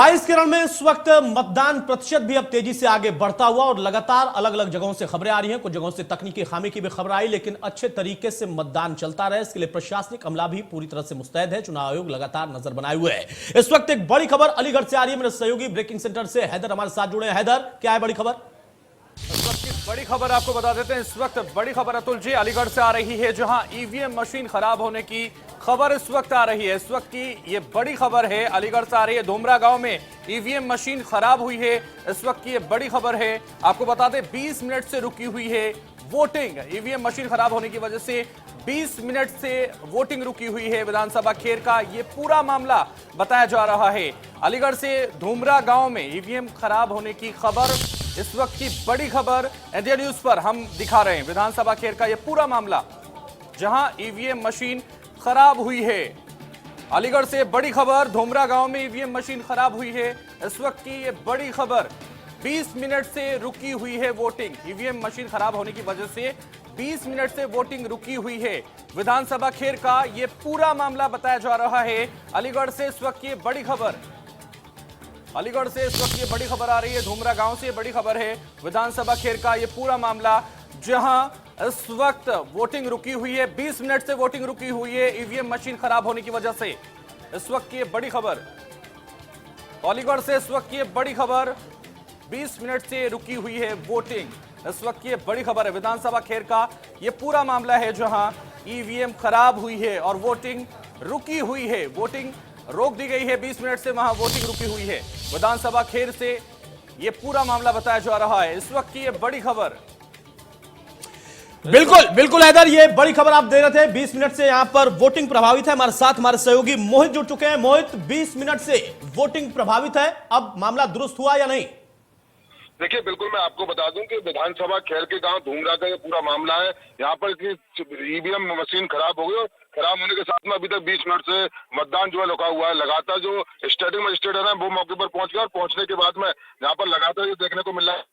22 के रण में इस वक्त मतदान प्रतिशत भी अब तेजी से आगे बढ़ता हुआ और लगातार अलग अलग जगहों से खबरें आ रही हैं। कुछ जगहों से तकनीकी खामी की भी खबर आई, लेकिन अच्छे तरीके से मतदान चलता रहे इसके लिए प्रशासनिक अमला भी पूरी तरह से मुस्तैद है। चुनाव आयोग लगातार नजर बनाए हुए है। इस वक्त एक बड़ी खबर अलीगढ़ से आ रही है। मेरे सहयोगी ब्रेकिंग सेंटर से हैदर हमारे साथ जुड़े हैं। हैदर, क्या है बड़ी खबर? इस वक्त की बड़ी खबर आपको बता देते हैं। इस वक्त बड़ी खबर अतुल जी अलीगढ़ से आ रही है, जहां ईवीएम मशीन खराब होने की खबर इस वक्त आ रही है। इस वक्त की ये बड़ी खबर है, अलीगढ़ से आ रही है। धूमरा गांव में ईवीएम मशीन खराब हुई है। इस वक्त की ये बड़ी खबर है। आपको बता दें 20 मिनट से रुकी हुई है वोटिंग। ईवीएम मशीन खराब होने की वजह से 20 मिनट से वोटिंग रुकी हुई है विधानसभा खेर का ये पूरा मामला बताया जा रहा है। अलीगढ़ से धूमरा गांव में ईवीएम खराब होने की खबर, इस वक्त की बड़ी खबर इंडिया न्यूज पर हम दिखा रहे हैं। विधानसभा खेर का यह पूरा मामला जहां ईवीएम मशीन खराब हुई है। अलीगढ़ से बड़ी खबर, धूमरा गांव में ईवीएम मशीन खराब हुई है। इस वक्त की यह बड़ी खबर, 20 मिनट से रुकी हुई है वोटिंग। ईवीएम मशीन खराब होने की वजह से 20 मिनट से वोटिंग रुकी हुई है। विधानसभा खेर का यह पूरा मामला बताया जा रहा है। अलीगढ़ से इस वक्त की बड़ी खबर, अलीगढ़ से इस वक्त ये बड़ी खबर आ रही है। धूमरा गांव से ये बड़ी खबर है। विधानसभा खेर का ये पूरा मामला जहां इस वक्त वोटिंग रुकी हुई है, 20 मिनट से वोटिंग रुकी हुई है ईवीएम मशीन खराब होने की वजह से। इस वक्त की ये बड़ी खबर अलीगढ़ से, इस वक्त की ये बड़ी खबर, 20 मिनट से रुकी हुई है वोटिंग। इस वक्त की ये बड़ी खबर है। विधानसभा खेर का ये पूरा मामला है जहां ईवीएम खराब हुई है और वोटिंग रुकी हुई है। वोटिंग रोक दी गई है, 20 मिनट से वहां वोटिंग रुकी हुई है। विधानसभा खेर से यह पूरा मामला बताया जा रहा है। इस वक्त की यह बड़ी खबर। बिल्कुल बिल्कुल हैदर, ये बड़ी खबर आप दे रहे थे। 20 मिनट से यहां पर वोटिंग प्रभावित है। हमारे साथ हमारे सहयोगी मोहित जुड़ चुके हैं। मोहित, 20 मिनट से वोटिंग प्रभावित है, अब मामला दुरुस्त हुआ या नहीं? देखिए, बिल्कुल मैं आपको बता दूं कि विधानसभा खेर के गांव धूमरा का ये पूरा मामला है। यहाँ पर ईवीएम मशीन खराब हो गई और खराब होने के साथ में अभी तक 20 मिनट से मतदान जो है रुका हुआ है। लगातार जो स्टेटिंग मजिस्ट्रेट है वो मौके पर पहुंच गया और पहुंचने के बाद में यहाँ पर लगातार ये देखने को मिल रहा है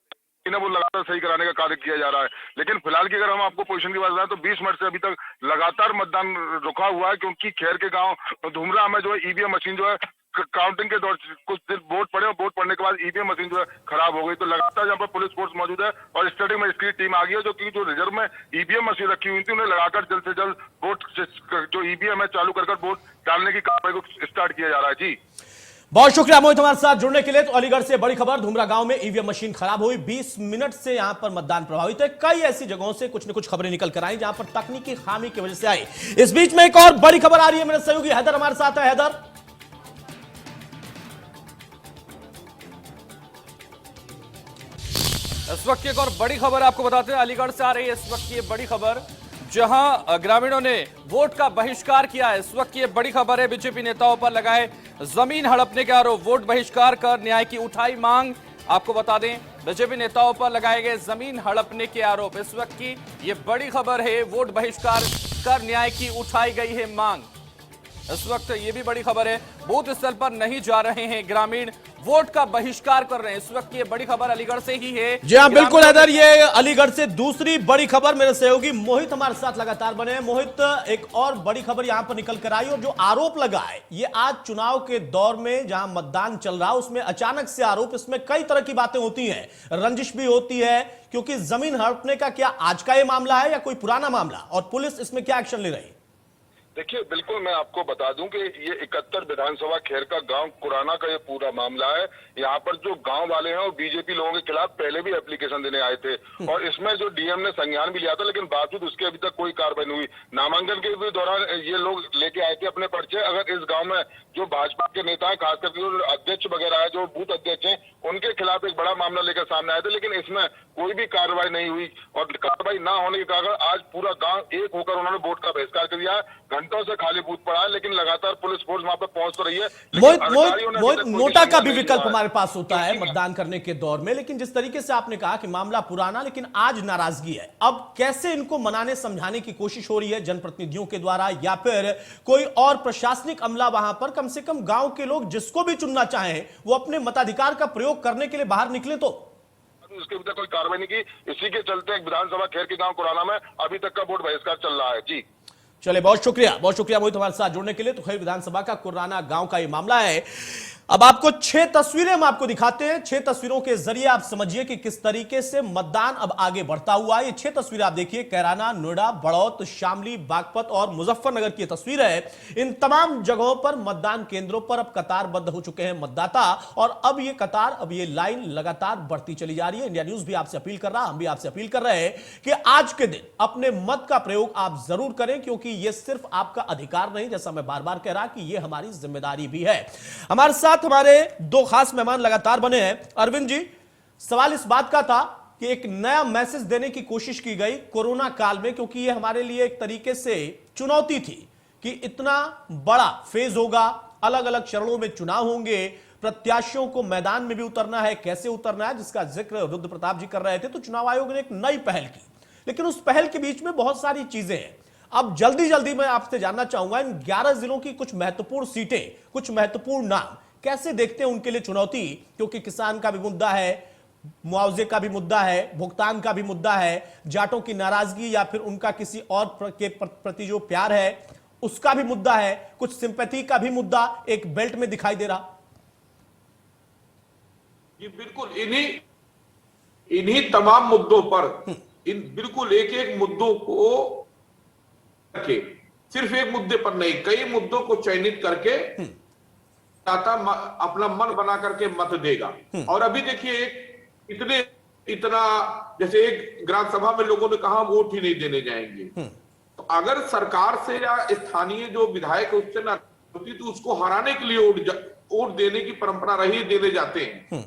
वो लगातार सही कराने का कार्य किया जा रहा है। लेकिन फिलहाल की अगर हम आपको पोजीशन की बात बताएं तो 20 मिनट से अभी तक लगातार मतदान रुका हुआ है, क्योंकि खेर के गांव धूमरा में जो है ईवीएम मशीन जो है काउंटिंग के दौर कुछ दिन वोट पड़े और वोट पड़ने के बाद ईवीएम मशीन जो है खराब हो गई। तो लगातार यहाँ पर पुलिस फोर्स मौजूद है और स्टेटिंग मजिस्ट्रेट टीम आ गई है, जो रिजर्व में ईवीएम मशीन रखी हुई थी उन्हें लगाकर जल्द से जल्द वोट जो ईवीएम है चालू कर वोट डालने की कार्रवाई को स्टार्ट किया जा रहा है। जी, बहुत शुक्रिया मोहित हमारे साथ जुड़ने के लिए। तो अलीगढ़ से बड़ी खबर, धूमरा गांव में ईवीएम मशीन खराब हुई, 20 मिनट से यहां पर मतदान प्रभावित है। कई ऐसी जगहों से कुछ न कुछ खबरें निकल कर आई जहां पर तकनीकी खामी की वजह से आई। इस बीच में एक और बड़ी खबर आ रही है। मेरे सहयोगी हैदर हमारे साथ है। हैदर, इस वक्त की एक और बड़ी खबर आपको बताते हैं, अलीगढ़ से आ रही है इस वक्त की बड़ी खबर, जहां ग्रामीणों ने वोट का बहिष्कार किया है। इस वक्त की बड़ी खबर है। बीजेपी नेताओं पर लगाए जमीन हड़पने के आरोप, वोट बहिष्कार कर न्याय की उठाई मांग। आपको बता दें बीजेपी नेताओं पर लगाए गए जमीन हड़पने के आरोप। इस वक्त की ये बड़ी खबर है। वोट बहिष्कार कर न्याय की उठाई गई है मांग। इस वक्त ये भी बड़ी खबर है। बूथ स्थल पर नहीं जा रहे हैं ग्रामीण, वोट का बहिष्कार कर रहे हैं। इस वक्त ये बड़ी खबर अलीगढ़ से ही है। जी हाँ बिल्कुल हैदर, ये अलीगढ़ से दूसरी बड़ी खबर। मेरे सहयोगी मोहित हमारे साथ लगातार बने हैं। मोहित, एक और बड़ी खबर यहां पर निकल कर आई और जो आरोप लगा है ये आज चुनाव के दौर में जहां मतदान चल रहा है उसमें अचानक से आरोप, इसमें कई तरह की बातें होती हैं, रंजिश भी होती है, क्योंकि जमीन हड़पने का क्या आज का ये मामला है या कोई पुराना मामला, और पुलिस इसमें क्या एक्शन ले रही है? देखिए, बिल्कुल मैं आपको बता दूं कि ये 71 विधानसभा खेर का गांव कुराना का ये पूरा मामला है। यहाँ पर जो गांव वाले हैं वो बीजेपी लोगों के खिलाफ पहले भी एप्लीकेशन देने आए थे और इसमें जो डीएम ने संज्ञान भी लिया था, लेकिन बावजूद उसके अभी तक कोई कार्रवाई नहीं हुई। नामांकन के भी दौरान ये लोग लेके आए थे अपने पर्चे। अगर इस गाँव में जो भाजपा के नेता है, खासकर जो अध्यक्ष वगैरह है, जो बूथ अध्यक्ष है, उनके खिलाफ एक बड़ा मामला लेकर सामने आए थे, लेकिन इसमें कोई भी कार्रवाई नहीं हुई और कार्रवाई ना होने के कारण आज पूरा गांव एक होकर उन्होंने वोट का बहिष्कार कर दिया। घंटों से खाली बूथ पड़ा है, लेकिन लगातार पुलिस फोर्स वहां पर पहुंच तो रही है। मोहित, नोटा का भी विकल्प हमारे पास होता है मतदान करने के दौर में, लेकिन जिस तरीके से आपने कहा कि मामला पुराना, लेकिन आज नाराजगी है, अब कैसे इनको मनाने समझाने की कोशिश हो रही है जनप्रतिनिधियों के द्वारा, या फिर कोई और प्रशासनिक अमला वहां पर कम से कम गांव के लोग जिसको भी चुनना चाहें वो अपने मताधिकार का प्रयोग करने के लिए बाहर निकले? तो उसके अभी तक कोई कार्रवाई नहीं की। इसी के चलते विधानसभा खेर के गांव कुराना में अभी तक का वोट बहिष्कार चल रहा है। जी चले, बहुत शुक्रिया मोहित हमारे साथ जुड़ने के लिए। तो खैर विधानसभा का कुर्राना गांव का ये मामला है। अब आपको 6 तस्वीरें हम आपको दिखाते हैं। 6 तस्वीरों के जरिए आप समझिए कि किस तरीके से मतदान अब आगे बढ़ता हुआ है। ये 6 तस्वीरें आप देखिए, कैराना, नोएडा, बड़ौत, शामली, बागपत और मुजफ्फरनगर की तस्वीर है। इन तमाम जगहों पर मतदान केंद्रों पर अब कतारबद्ध हो चुके हैं मतदाता, और अब ये कतार, अब ये लाइन लगातार बढ़ती चली जा रही है। इंडिया न्यूज भी आपसे अपील कर रहा, हम भी आपसे अपील कर रहे हैं कि आज के दिन अपने मत का प्रयोग आप जरूर करें, क्योंकि यह सिर्फ आपका अधिकार नहीं, जैसा मैं बार बार कह रहा कि यह हमारी जिम्मेदारी भी है। हमारे साथ हमारे 2 खास मेहमान लगातार बने हैं। अरविंद जी, सवाल इस बात का था कि एक नया मैसेज देने की कोशिश की गई कोरोना काल में, क्योंकि यह हमारे लिए एक तरीके से चुनौती थी कि इतना बड़ा फेज होगा, अलग अलग चरणों में चुनाव होंगे, प्रत्याशियों को मैदान में भी उतरना है, कैसे उतरना है, जिसका जिक्र रुद्र प्रताप जी कर रहे थे। तो चुनाव आयोग ने एक नई पहल की, लेकिन उस पहल के बीच में बहुत सारी चीजें हैं। अब जल्दी जल्दी मैं आपसे जानना चाहूंगा, इन 11 जिलों की कुछ महत्वपूर्ण सीटें, कुछ महत्वपूर्ण नाम कैसे देखते हैं उनके लिए चुनौती, क्योंकि किसान का भी मुद्दा है, मुआवजे का भी मुद्दा है, भुगतान का भी मुद्दा है, जाटों की नाराजगी या फिर उनका किसी और के प्रति जो प्यार है उसका भी मुद्दा है, कुछ सिंपैथी का भी मुद्दा एक बेल्ट में दिखाई दे रहा। ये बिल्कुल इन्हीं तमाम मुद्दों पर, इन बिल्कुल एक एक मुद्दों को करके, सिर्फ एक मुद्दे पर नहीं, कई मुद्दों को चयनित करके दाता अपना मन बना करके मत देगा। और अभी देखिए, इतना जैसे एक ग्राम सभा में लोगों ने कहा वोट ही नहीं देने जाएंगे। तो अगर सरकार से या स्थानीय जो विधायक उससे ना होती तो उसको हराने के लिए वोट देने की परंपरा रही, देने जाते हैं।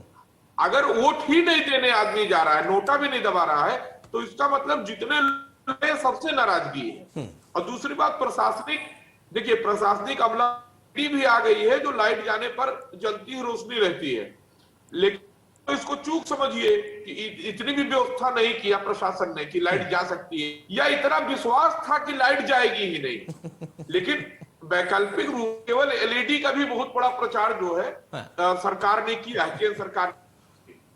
अगर वोट ही नहीं देने आदमी जा रहा है, नोटा भी नहीं दबा रहा है, तो इसका मतलब जितने लोग सबसे नाराजगी है। और दूसरी बात, देखिए प्रशासनिक अमला भी आ गई है, जो लाइट जाने पर जलती ही रोशनी रहती है। लेकिन तो इसको चूक समझिए कि इतनी भी व्यवस्था नहीं किया प्रशासन ने कि लाइट जा सकती है, या इतना विश्वास था कि लाइट जाएगी ही नहीं। लेकिन वैकल्पिक रूप केवल एलईडी का भी बहुत बड़ा प्रचार जो है सरकार ने किया है, केंद्र सरकार।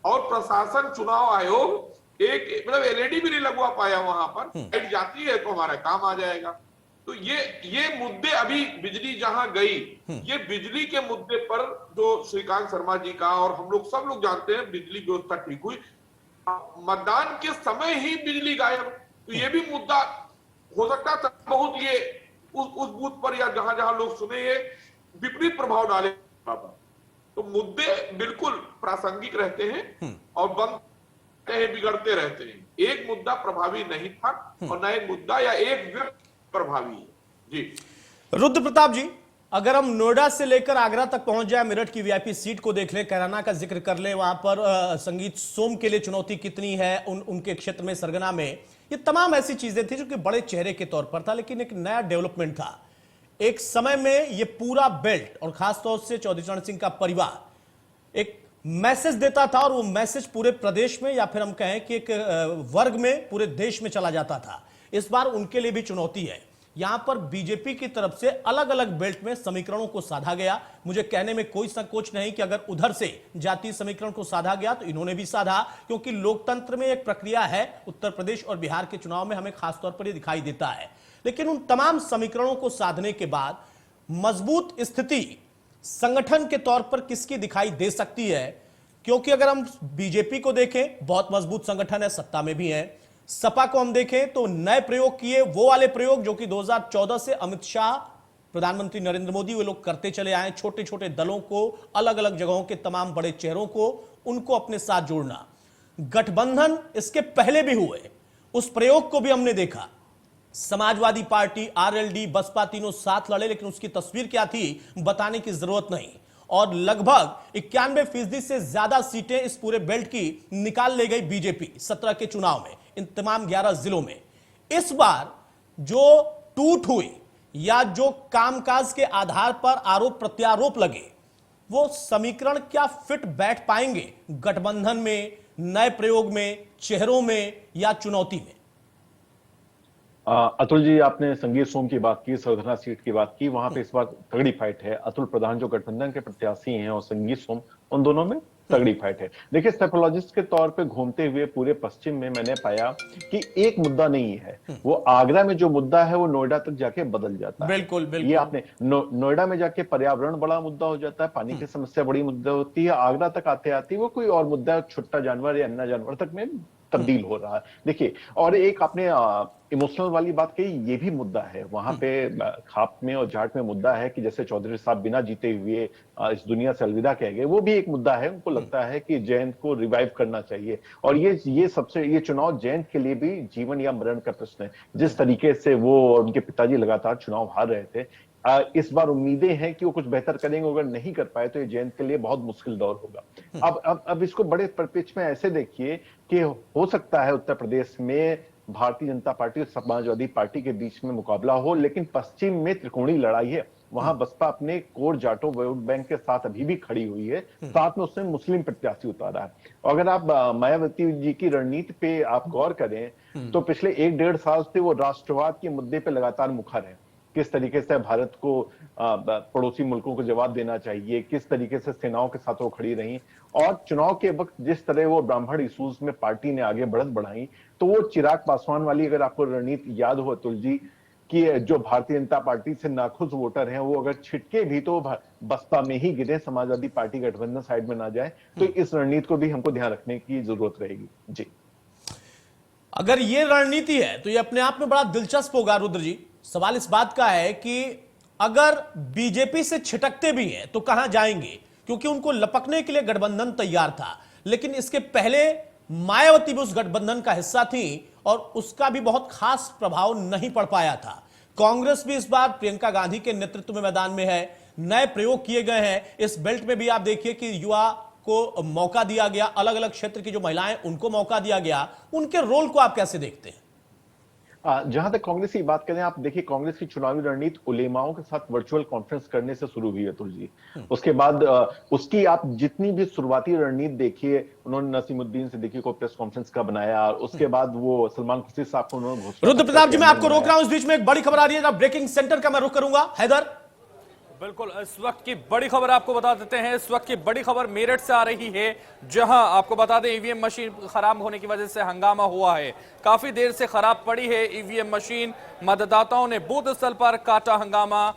और प्रशासन, चुनाव आयोग एक मतलब एलईडी भी नहीं लगवा पाया वहां पर। लाइट जाती है तो हमारा काम आ जाएगा। तो ये मुद्दे, अभी बिजली जहां गई, ये बिजली के मुद्दे पर जो श्रीकांत शर्मा जी का, और हम लोग सब लोग जानते हैं बिजली व्यवस्था ठीक हुई, मतदान के समय ही बिजली गायब। तो ये भी मुद्दा हो सकता था बहुत, ये उस बूथ पर या जहां जहां लोग सुने, ये विपरीत प्रभाव डाले। तो मुद्दे बिल्कुल प्रासंगिक रहते हैं और बनते हैं, बिगड़ते रहते हैं। एक मुद्दा प्रभावी नहीं था और न एक मुद्दा या एक व्यक्ति प्रभावी है। जी रुद्र प्रताप जी, अगर हम नोएडा से लेकर आगरा तक पहुंच जाए, मेरठ की वीआईपी सीट को देख ले, कैराना का जिक्र कर ले, वहां पर संगीत सोम के लिए चुनौती कितनी है उनके क्षेत्र में, सरगना में, ये तमाम ऐसी चीजें थी जो कि बड़े चेहरे के तौर पर था। लेकिन एक नया डेवलपमेंट था। एक समय में ये पूरा बेल्ट और खासतौर से चौधरी चरण सिंह का परिवार एक मैसेज देता था, और वो मैसेज पूरे प्रदेश में या फिर हम कहें कि एक वर्ग में पूरे देश में चला जाता था। इस बार उनके लिए भी चुनौती है। यहां पर बीजेपी की तरफ से अलग अलग बेल्ट में समीकरणों को साधा गया। मुझे कहने में कोई संकोच नहीं कि अगर उधर से जातीय समीकरण को साधा गया तो इन्होंने भी साधा, क्योंकि लोकतंत्र में एक प्रक्रिया है। उत्तर प्रदेश और बिहार के चुनाव में हमें खासतौर पर यह दिखाई देता है। लेकिन उन तमाम समीकरणों को साधने के बाद मजबूत स्थिति संगठन के तौर पर किसकी दिखाई दे सकती है? क्योंकि अगर हम बीजेपी को देखें, बहुत मजबूत संगठन है, सत्ता में भी है। सपा को हम देखें तो नए प्रयोग किए, वो वाले प्रयोग जो कि 2014 से अमित शाह, प्रधानमंत्री नरेंद्र मोदी, वे लोग करते चले आए। छोटे छोटे दलों को, अलग अलग जगहों के तमाम बड़े चेहरों को, उनको अपने साथ जोड़ना। गठबंधन इसके पहले भी हुए, उस प्रयोग को भी हमने देखा। समाजवादी पार्टी, आरएलडी, बसपा तीनों साथ लड़े, लेकिन उसकी तस्वीर क्या थी बताने की जरूरत नहीं। और लगभग 91% से ज्यादा सीटें इस पूरे बेल्ट की निकाल ले गई बीजेपी 17 के चुनाव में, इन तमाम 11 जिलों में। इस बार जो टूट हुई या जो कामकाज के आधार पर आरोप प्रत्यारोप लगे, वो समीकरण क्या फिट बैठ पाएंगे गठबंधन में, नए प्रयोग में, चेहरों में या चुनौती में? अतुल जी, आपने संगीत सोम की बात की, सरगना सीट की बात की। वहां पे इस बार तगड़ी फाइट है। अतुल प्रधान जो गठबंधन के प्रत्याशी हैं और संगीत सोम, उन दोनों में तगड़ी फाइट है। देखिए, साइकोलॉजिस्ट के तौर पे घूमते हुए पूरे पश्चिम में मैंने पाया कि एक मुद्दा नहीं है। वो आगरा में जो मुद्दा है वो नोएडा तक जाके बदल जाता है। बिल्कुल ये बिल्कुल। आपने नोएडा में जाके पर्यावरण बड़ा मुद्दा हो जाता है, पानी की समस्या बड़ी मुद्दा होती है। आगरा तक आते आते वो कोई और मुद्दा, छुट्टा जानवर या अन्य जानवर तक में तब्दील हो रहा है। देखिए, और एक आपने इमोशनल वाली बात कही, ये भी मुद्दा है वहां पे। खाप में और जाट में मुद्दा है कि जैसे चौधरी साहब बिना जीते हुए इस दुनिया से अलविदा कह गए, वो भी एक मुद्दा है। उनको लगता है कि जयंत को रिवाइव करना चाहिए, और ये चुनाव जयंत के लिए भी जीवन या मरण का प्रश्न है। जिस तरीके से वो और उनके पिताजी लगातार चुनाव हार रहे थे, इस बार उम्मीदें हैं कि वो कुछ बेहतर करेंगे। अगर नहीं कर पाए तो ये जयंत के लिए बहुत मुश्किल दौर होगा। अब इसको बड़े परिप्रेक्ष्य में ऐसे देखिए कि हो सकता है उत्तर प्रदेश में भारतीय जनता पार्टी और समाजवादी पार्टी के बीच में मुकाबला हो, लेकिन पश्चिम में त्रिकोणीय लड़ाई है। वहां बसपा अपने कोर जाटो वोट बैंक के साथ अभी भी खड़ी हुई है, साथ में उसने मुस्लिम प्रत्याशी उतारा है। और अगर आप मायावती जी की रणनीति पे आप गौर करें तो पिछले 1-1.5 साल से वो राष्ट्रवाद के मुद्दे पे लगातार मुखर है। किस तरीके से भारत को पड़ोसी मुल्कों को जवाब देना चाहिए, किस तरीके से सेनाओं के साथ वो खड़ी रही, और चुनाव के वक्त जिस तरह वो ब्राह्मण इशूज में पार्टी ने आगे बढ़त बढ़ाई, तो वो चिराग पासवान वाली, अगर आपको रणनीति याद हो अतुल जी, कि जो भारतीय जनता पार्टी से नाखुश वोटर हैं वो अगर छिटके भी तो बसपा में ही गिरे, समाजवादी पार्टी गठबंधन साइड में ना जाए, तो इस रणनीति को भी हमको ध्यान रखने की जरूरत रहेगी। जी, अगर ये रणनीति है तो ये अपने आप में बड़ा दिलचस्प होगा रुद्र जी। सवाल इस बात का है कि अगर बीजेपी से छिटकते भी हैं तो कहां जाएंगे, क्योंकि उनको लपकने के लिए गठबंधन तैयार था, लेकिन इसके पहले मायावती भी उस गठबंधन का हिस्सा थी और उसका भी बहुत खास प्रभाव नहीं पड़ पाया था। कांग्रेस भी इस बार प्रियंका गांधी के नेतृत्व में मैदान में है, नए प्रयोग किए गए हैं। इस बेल्ट में भी आप देखिए कि युवा को मौका दिया गया, अलग अलग क्षेत्र की जो महिलाएं उनको मौका दिया गया। उनके रोल को आप कैसे देखते हैं? जहां तक कांग्रेस की बात करें, आप देखिए कांग्रेस की चुनावी रणनीति उलेमाओं के साथ वर्चुअल कॉन्फ्रेंस करने से शुरू हुई है अतुल जी। उसके बाद उसकी आप जितनी भी शुरुआती रणनीति देखिए, उन्होंने नसीमुद्दीन सिद्दीकी को प्रेस कॉन्फ्रेंस का बनाया, उसके बाद वो सलमान खुर्शीद साहब को उन्होंने घोषणा। रुद्र प्रताप जी, मैं आपको रोक रहा हूं, इस बीच में एक बड़ी खबर आ रही है, ब्रेकिंग सेंटर का मैं रुख करूंगा। हैदर, बिल्कुल, इस वक्त की बड़ी खबर आपको बता देते हैं। इस वक्त की बड़ी खबर मेरठ से आ रही है, जहां आपको बता दें ईवीएम मशीन खराब होने की वजह से हंगामा हुआ है। काफी देर से खराब पड़ी है ईवीएम मशीन। मतदाताओं ने बूथ स्थल पर काटा हंगामा।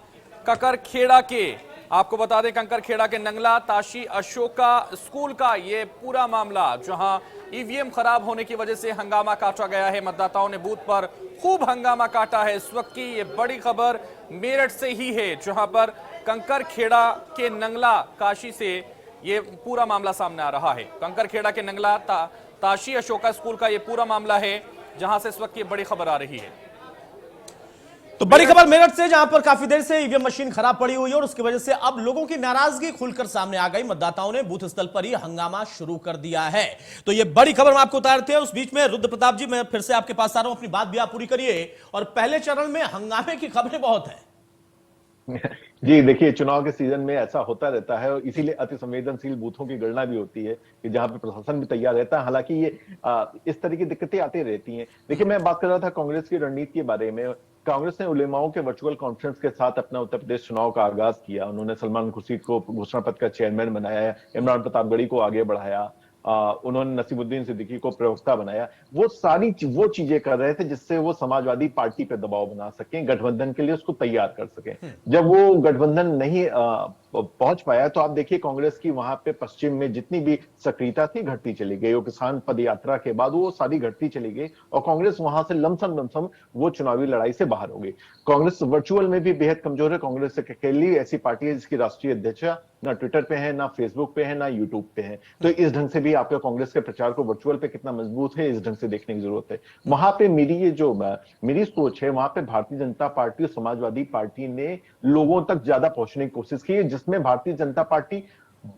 ककरखेड़ा के, आपको बता दें कंकरखेड़ा के नंगला ताशी अशोका स्कूल का ये पूरा मामला, जहां ईवीएम खराब होने की वजह से हंगामा काटा गया है। मतदाताओं ने बूथ पर खूब हंगामा काटा है। इस वक्त की ये बड़ी खबर मेरठ से ही है, जहां पर कंकरखेड़ा के नंगला काशी से ये पूरा मामला सामने आ रहा है। कंकरखेड़ा के नंगला ताशी अशोका स्कूल का ये पूरा मामला है, जहां से इस वक्त ये बड़ी खबर आ रही है। तो बड़ी खबर मेरठ से, जहां पर काफी देर से ईवीएम मशीन खराब पड़ी हुई है और उसकी वजह से अब लोगों की नाराजगी खुलकर सामने आ गई। मतदाताओं ने बूथ स्थल पर ही हंगामा शुरू कर दिया है। तो ये बड़ी खबर हम आपको उतारते हैं। उस बीच में रुद्र प्रताप जी, मैं फिर से आपके पास आ रहा हूं, अपनी बात भी आप पूरी करिए। और पहले चरण में हंगामे की खबरें बहुत है। जी देखिए, चुनाव के सीजन में ऐसा होता रहता है, और इसीलिए अति संवेदनशील बूथों की गणना भी होती है कि जहां पे प्रशासन भी तैयार रहता है। हालांकि ये इस तरह की दिक्कतें आती रहती हैं। देखिए, मैं बात कर रहा था कांग्रेस की रणनीति के बारे में। कांग्रेस ने उलेमाओं के वर्चुअल कॉन्फ्रेंस के साथ अपना उत्तर प्रदेश चुनाव का आगाज किया। उन्होंने सलमान खुर्शीद को घोषणा पत्र का चेयरमैन बनाया, इमरान प्रतापगढ़ी को आगे बढ़ाया, उन्होंने नसीमुद्दीन सिद्दीकी को प्रवक्ता बनाया। वो सारी वो चीजें कर रहे थे जिससे वो समाजवादी पार्टी पे दबाव बना सकें, गठबंधन के लिए उसको तैयार कर सकें। जब वो गठबंधन नहीं पहुंच पाया, तो आप देखिए कांग्रेस की वहां पे पश्चिम में जितनी भी सक्रियता थी घटती चली गई। वो किसान पद यात्रा के बाद वो सारी घटती चली गई और कांग्रेस वहां से लमसम वो चुनावी लड़ाई से बाहर हो गई। कांग्रेस वर्चुअल में भी बेहद कमजोर है। कांग्रेस एक अकेली ऐसी पार्टी है जिसकी राष्ट्रीय अध्यक्ष ना ट्विटर पे है, ना फेसबुक पे है, ना यूट्यूब पे है। तो इस ढंग से भी आपका कांग्रेस के प्रचार को वर्चुअल पे कितना मजबूत है, इस ढंग से देखने की जरूरत है। वहां पे मेरी सोच है, वहां पे भारतीय जनता पार्टी और समाजवादी पार्टी ने लोगों तक ज्यादा पहुंचने की कोशिश की, जिसमें भारतीय जनता पार्टी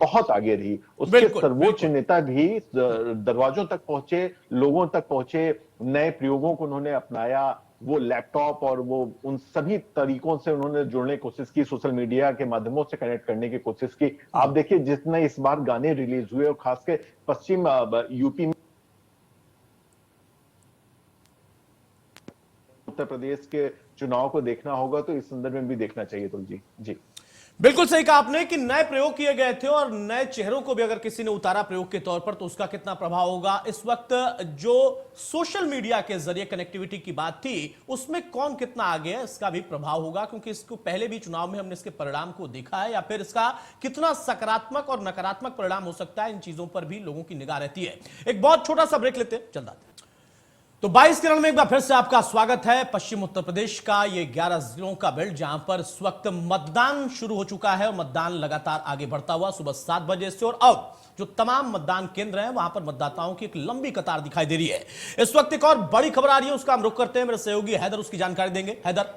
बहुत आगे रही। उसके सर्वोच्च नेता भी दरवाजों तक पहुंचे, लोगों तक पहुंचे, नए प्रयोगों को उन्होंने अपनाया। वो लैपटॉप और वो उन सभी तरीकों से उन्होंने जुड़ने की कोशिश की, सोशल मीडिया के माध्यमों से कनेक्ट करने की कोशिश की। आप देखिए जितने इस बार गाने रिलीज हुए और खासकर पश्चिम यूपी में, उत्तर प्रदेश के चुनाव को देखना होगा तो इस संदर्भ में भी देखना चाहिए। तो जी बिल्कुल सही कहा आपने कि नए प्रयोग किए गए थे और नए चेहरों को भी अगर किसी ने उतारा प्रयोग के तौर पर तो उसका कितना प्रभाव होगा। इस वक्त जो सोशल मीडिया के जरिए कनेक्टिविटी की बात थी उसमें कौन कितना आगे है इसका भी प्रभाव होगा, क्योंकि इसको पहले भी चुनाव में हमने इसके परिणाम को देखा है, या फिर इसका कितना सकारात्मक और नकारात्मक परिणाम हो सकता है, इन चीजों पर भी लोगों की निगाह रहती है। एक बहुत छोटा सा ब्रेक लेते हैं, चल जाते हैं। तो 22 किरण में एक बार फिर से आपका स्वागत है। पश्चिम उत्तर प्रदेश का ये 11 जिलों का बेल्ट जहां पर इस वक्त मतदान शुरू हो चुका है और मतदान लगातार आगे बढ़ता हुआ सुबह 7 बजे से, और अब जो तमाम मतदान केंद्र हैं वहां पर मतदाताओं की एक लंबी कतार दिखाई दे रही है। इस वक्त एक और बड़ी खबर आ रही है, उसका हम रुख करते हैं। मेरे सहयोगी हैदर उसकी जानकारी देंगे। हैदर।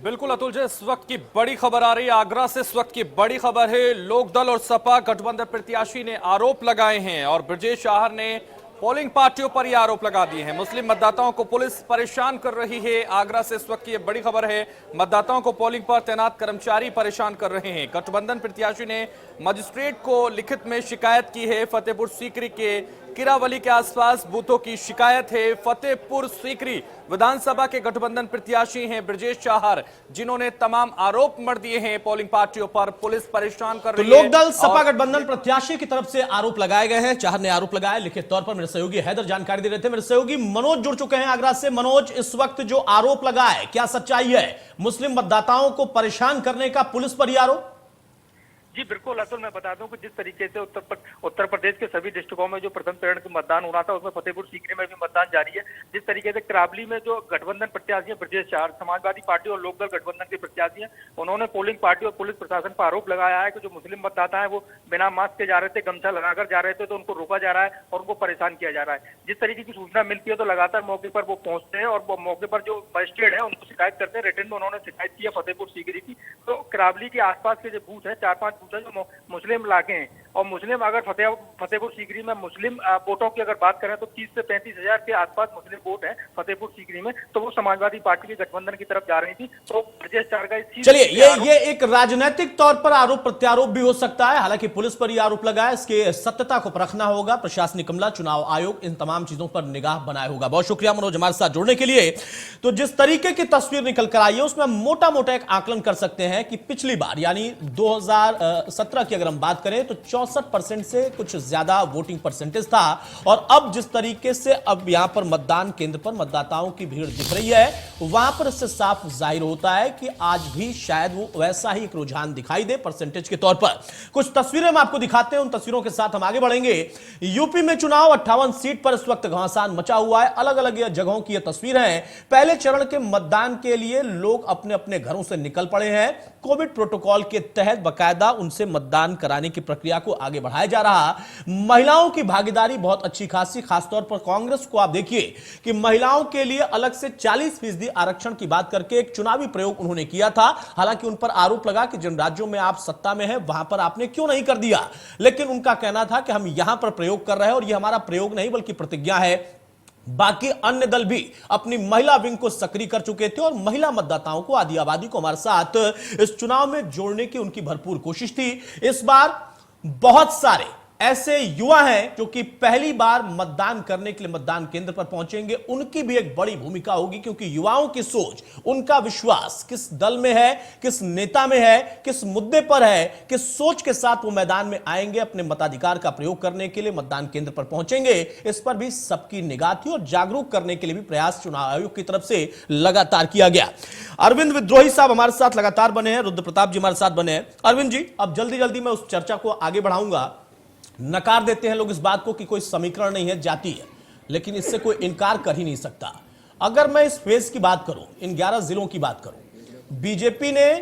बिल्कुल अतुल जी, इस वक्त की बड़ी खबर आ रही है आगरा से। इस वक्त की बड़ी खबर है, लोकदल और सपा गठबंधन प्रत्याशी ने आरोप लगाए हैं और ब्रजेश शाहर ने पोलिंग पार्टियों पर ये आरोप लगा दिए हैं। मुस्लिम मतदाताओं को पुलिस परेशान कर रही है। आगरा से इस वक्त की ये बड़ी खबर है, मतदाताओं को पोलिंग पर तैनात कर्मचारी परेशान कर रहे हैं। गठबंधन प्रत्याशी ने मजिस्ट्रेट को लिखित में शिकायत की है। फतेहपुर सीकरी के किरावली के आसपास बूथों की शिकायत है। फतेहपुर सीकरी विधानसभा के गठबंधन प्रत्याशी हैं ब्रजेश शाहर, जिन्होंने तमाम आरोप मढ़ दिए हैं पोलिंग पार्टियों पर, पुलिस परेशान कर रही है। तो लोकदल सपा गठबंधन प्रत्याशी की तरफ से आरोप लगाए गए हैं। चाहर ने आरोप लगाया लिखित तौर पर। मेरे सहयोगी हैदर जानकारी दे रहे थे। मेरे सहयोगी मनोज जुड़ चुके हैं आगरा से। मनोज, इस वक्त जो आरोप लगा है क्या सच्चाई है? मुस्लिम मतदाताओं को परेशान करने का पुलिस पर ही आरोप? जी बिल्कुल अतुल, मैं बता दूं कि जिस तरीके से उत्तर प्रदेश के सभी डिस्ट्रिक्टों में जो प्रथम चरण के मतदान हो रहा था उसमें फतेहपुर सीकरी में भी मतदान जारी है। जिस तरीके से करावली में जो गठबंधन प्रत्याशी है ब्रजेश शाहर, समाजवादी पार्टी और लोकदल गठबंधन के प्रत्याशी हैं, उन्होंने पोलिंग पार्टी और पुलिस प्रशासन पर आरोप लगाया है कि जो मुस्लिम मतदाता है वो बिना मास्क के जा रहे थे, गमछा लगाकर जा रहे थे, तो उनको रोका जा रहा है और उनको परेशान किया जा रहा है। जिस तरीके की सूचना मिलती है तो लगातार मौके पर वो पहुंचते हैं और वो मौके पर जो मजिस्ट्रेट है उनको शिकायत करते हैं। रिटर्न में उन्होंने शिकायत की है फतेहपुर सीकरी की। तो करावली के आसपास के जो बूथ है, 4-5 बूथ है जो मुस्लिम इलाके हैं, और मुस्लिम अगर फतेहपुर सीकरी में मुस्लिम वोटों की अगर बात करें तो 30 से 35 हजार के आसपास मुस्लिम वोट है फतेहपुर सीकरी में, तो वो समाजवादी पार्टी के गठबंधन की तरफ जा रही थी। तो ब्रजेश शाहर का चलिए, ये एक राजनीतिक तौर पर आरोप प्रत्यारोप भी हो सकता है। हालांकि पुलिस पर यह आरोप लगा है, इसके सत्यता को परखना होगा। प्रशासनिक अमला, चुनाव आयोग इन तमाम चीजों पर निगाह बनाए होगा। बहुत शुक्रिया मनोज हमारे साथ जुड़ने के लिए। तो जिस तरीके की तस्वीर निकल कर आई है उसमें मोटा मोटा एक आकलन कर सकते हैं कि पिछली बार यानी 2017 की अगर हम बात करें तो 64% से कुछ ज्यादा वोटिंग परसेंटेज था, और अब जिस तरीके से अब यहां पर मतदान केंद्र पर मतदाताओं की भीड़ दिख रही है वहां पर इससे साफ जाहिर होता है कि आज भी शायद वो वैसा ही एक रुझान दिखाई दे परसेंटेज के तौर पर। कुछ तस्वीरें हम आपको दिखाते हैं, उन तस्वीरों के साथ हम आगे बढ़ेंगे। यूपी में चुनाव 58 सीट पर इस वक्त घमासान मचा हुआ है। अलग अलग जगहों की यह तस्वीरें हैं। पहले चरण के मतदान के लिए लोग अपने अपने घरों से निकल पड़े हैं। कोविड प्रोटोकॉल के तहत बाकायदा उनसे मतदान कराने की प्रक्रिया को आगे बढ़ाया जा रहा। महिलाओं की भागीदारी बहुत अच्छी खासी, खासतौर पर कांग्रेस को आप देखिए कि महिलाओं के लिए अलग से 40% आरक्षण की बात करके एक चुनावी प्रयोग उन्होंने किया था। हालांकि उन पर आरोप लगा कि जिन राज्यों में आप सत्ता में हैं वहां पर आपने क्यों नहीं कर दिया, लेकिन उनका कहना था कि हम यहां पर प्रयोग कर रहे हैं और यह हमारा प्रयोग नहीं बल्कि प्रतिज्ञा है। बाकी अन्य दल भी अपनी महिला विंग को सक्रिय कर चुके थे और महिला मतदाताओं को, आदि आबादी को हमारे साथ इस चुनाव में जोड़ने की उनकी भरपूर कोशिश थी। इस बार बहुत सारे ऐसे युवा हैं जो कि पहली बार मतदान करने के लिए मतदान केंद्र पर पहुंचेंगे। उनकी भी एक बड़ी भूमिका होगी, क्योंकि युवाओं की सोच, उनका विश्वास किस दल में है, किस नेता में है, किस मुद्दे पर है, किस सोच के साथ वो मैदान में आएंगे, अपने मताधिकार का प्रयोग करने के लिए मतदान केंद्र पर पहुंचेंगे। इस पर भी सबकी निगाह थी और जागरूक करने के लिए भी प्रयास चुनाव आयोग की तरफ से लगातार किया गया। अरविंद विद्रोही साहब हमारे साथ लगातार बने हैं, रुद्र प्रताप जी हमारे साथ बने हैं। अरविंद जी, अब जल्दी जल्दी मैं उस चर्चा को आगे बढ़ाऊंगा। नकार देते हैं लोग इस बात को कि कोई समीकरण नहीं है, जाति है, लेकिन इससे कोई इनकार कर ही नहीं सकता। अगर मैं इस फेज की बात करूं, इन 11 जिलों की बात करूं, बीजेपी ने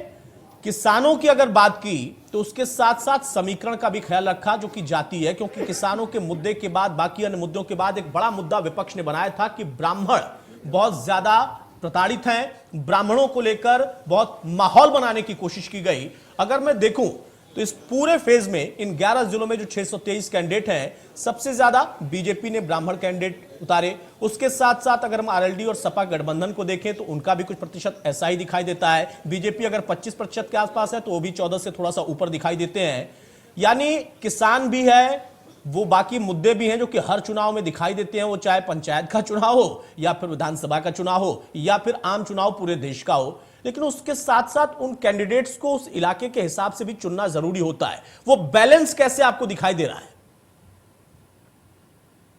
किसानों की अगर बात की तो उसके साथ साथ समीकरण का भी ख्याल रखा जो कि जाति है, क्योंकि किसानों के मुद्दे के बाद, बाकी अन्य मुद्दों के बाद एक बड़ा मुद्दा विपक्ष ने बनाया था कि ब्राह्मण बहुत ज्यादा प्रताड़ित हैं। ब्राह्मणों को लेकर बहुत माहौल बनाने की कोशिश की गई। अगर मैं देखूं तो इस पूरे फेज में इन 11 जिलों में जो 623 कैंडिडेट हैं, सबसे ज्यादा बीजेपी ने ब्राह्मण कैंडिडेट उतारे। उसके साथ साथ अगर हम आरएलडी और सपा गठबंधन को देखें तो उनका भी कुछ प्रतिशत ऐसा ही दिखाई देता है। बीजेपी अगर 25% के आसपास है तो वो भी 14 से थोड़ा सा ऊपर दिखाई देते हैं। यानी किसान भी है, वो बाकी मुद्दे भी हैं जो कि हर चुनाव में दिखाई देते हैं, वो चाहे पंचायत का चुनाव हो या फिर विधानसभा का चुनाव हो या फिर आम चुनाव पूरे देश का हो। लेकिन उसके साथ साथ उन कैंडिडेट्स को उस इलाके के हिसाब से भी चुनना जरूरी होता है। वो बैलेंस कैसे आपको दिखाई दे रहा है?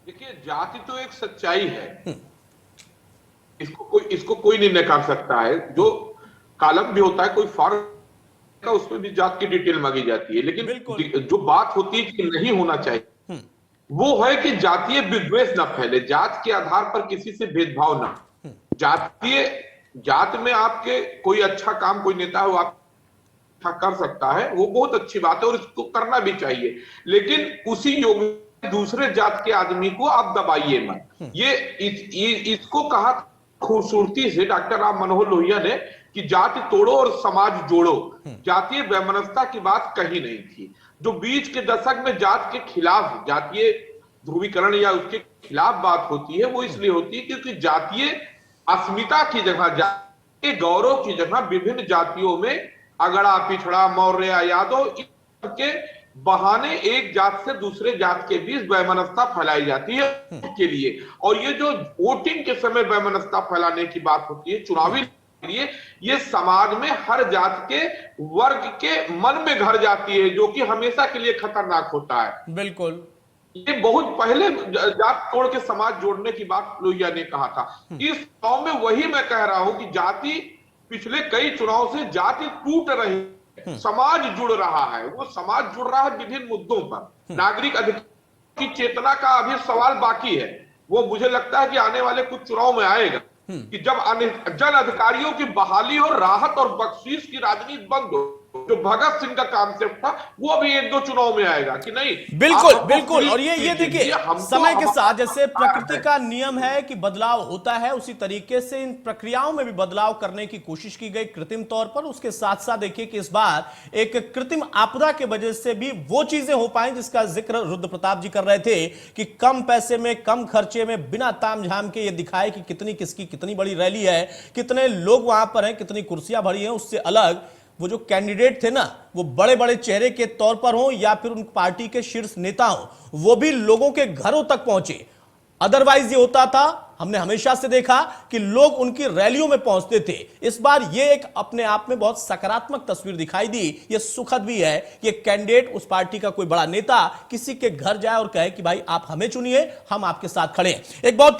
देखिए, जाति तो एक सच्चाई है, इसको कोई नहीं नकार सकता है। जो कॉलम भी होता है कोई फॉर्म का, उसमें भी जात की डिटेल मांगी जाती है, लेकिन जो बात होती है कि नहीं होना चाहिए वो है कि जातीय विद्वेष ना फैले, जात के आधार पर किसी से भेदभाव ना। जात में आपके कोई अच्छा काम, कोई नेता हो आप अच्छा कर सकता है, वो बहुत अच्छी बात है और इसको करना भी चाहिए, लेकिन उसी योग में दूसरे जात के आदमी को आप दबाइए मत। इसको कहा खूबसूरती से डॉक्टर राम मनोहर लोहिया ने कि जाति तोड़ो और समाज जोड़ो। जातीय वैमनस्यता की बात कहीं नहीं थी। जो बीच के दशक में जात के खिलाफ, जातीय ध्रुवीकरण या उसके खिलाफ बात होती है, वो इसलिए होती है क्योंकि जातीय अस्मिता की जगह, जातीय गौरव की जगह विभिन्न जातियों में अगड़ा, पिछड़ा, मौर्य, यादव के बहाने एक जात से दूसरे जात के बीच वैमनस्यता फैलाई जाती है के लिए। और ये जो वोटिंग के समय वैमनस्यता फैलाने की बात होती है चुनावी लिए, ये समाज में हर जात के वर्ग के मन में घर जाती है, जो कि हमेशा के लिए खतरनाक होता है। बिल्कुल, ये बहुत पहले जात तोड़ के समाज जोड़ने की बात लोहिया ने कहा था। इस चुनाव में वही मैं कह रहा हूं कि जाति, पिछले कई चुनाव से जाति टूट रही, समाज जुड़ रहा है। वो समाज जुड़ रहा है विभिन्न मुद्दों पर। नागरिक अधिकार की चेतना का अभी सवाल बाकी है, वो मुझे लगता है कि आने वाले कुछ चुनाव में आएगा कि जब जन अधिकारियों की बहाली और राहत और बख्शीश की राजनीति बंद हो, जो भगत सिंह का कॉन्सेप्ट था वो भी एक दो चुनाव में आएगा कि नहीं। बिल्कुल बिल्कुल। और ये देखिए, समय के साथ जैसे प्रकृति का नियम है कि बदलाव होता है, उसी तरीके से इन प्रक्रियाओं में भी बदलाव करने की कोशिश की गई कृत्रिम तौर पर। उसके साथ साथ देखिए कि इस बार एक कृत्रिम आपदा के वजह से भी वो चीजें हो पाई जिसका जिक्र रुद्र प्रताप जी कर रहे थे कि कम पैसे में, कम खर्चे में, बिना तामझाम के ये दिखाए कि कितनी किसकी कितनी बड़ी रैली है, कितने लोग वहां पर हैं, कितनी कुर्सियां भरी हैं। उससे अलग वो जो कैंडिडेट थे ना, वो बड़े बड़े चेहरे के तौर पर हो या फिर उन पार्टी के शीर्ष नेता हो, वो भी लोगों के घरों तक पहुंचे। अदरवाइज ये होता था, हमने हमेशा से देखा कि लोग उनकी रैलियों में पहुंचते थे। इस बार ये एक अपने आप में बहुत सकारात्मक तस्वीर दिखाई दी। ये सुखद भी है कि कैंडिडेट, उस पार्टी का कोई बड़ा नेता किसी के घर जाए और कहे कि भाई आप हमें चुनिए, हम आपके साथ खड़े हैं। एक बहुत